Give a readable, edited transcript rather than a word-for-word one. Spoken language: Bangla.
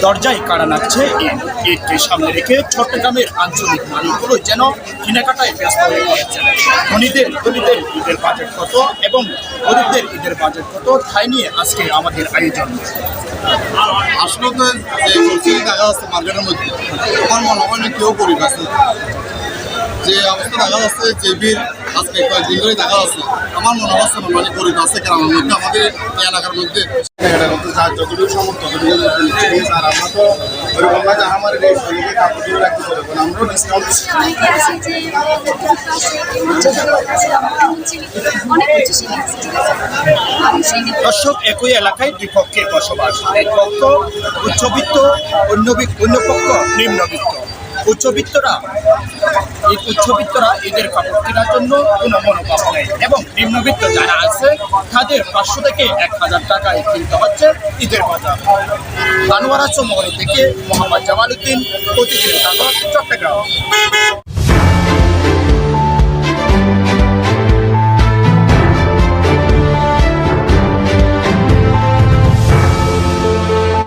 দরজায় কাড়া নাচছে ঈদকে সামনে রেখে চট্টগ্রামের আঞ্চলিক মানুষগুলো যেন কেনাকাটায় ব্যস্ত হয়ে পড়েছে। ধনীদের ঈদের বাজেট কত এবং গরিবদের ঈদের বাজেট কত তাই নিয়ে আজকে আমাদের আয়োজন। আসলে তো যে পরিস্থিতি দেখা যাচ্ছে মার্কেটের মধ্যে, আমার মনে হয় না কেউ গরিব আছে। যে অবস্থা দেখা যাচ্ছে যে ভিড় আজকে কয়েকদিন ধরে দেখা যাচ্ছে, আমার মনে হচ্ছে না মানে গরিব আছে গ্রামের মধ্যে, আমাদের এই এলাকার মধ্যে যতটুকু সমর্থ ততটুকু আর আমরা তো ওইরকম না যে আমার এই শরীরে কাপড় রাখতে পারবো না, আমরাও ডিসকাউন্ট দর্শক, একই এলাকায় দুই পক্ষের বসবাস। এক পক্ষ উচ্চবিত্ত, অন্য পক্ষ নিম্নবিত্ত। উচ্চবিত্তরা ঈদের কাপড় কেনার জন্য কোনো মনোভাব নেই এবং নিম্নবিত্ত যারা আছে তাদের 500 থেকে 1000 টাকায় কিনতে হচ্ছে ঈদের বাজার। আনোয়ারা চৌমহল থেকে মোহাম্মদ জামাল উদ্দিন, প্রতিদিন চট্টগ্রাম।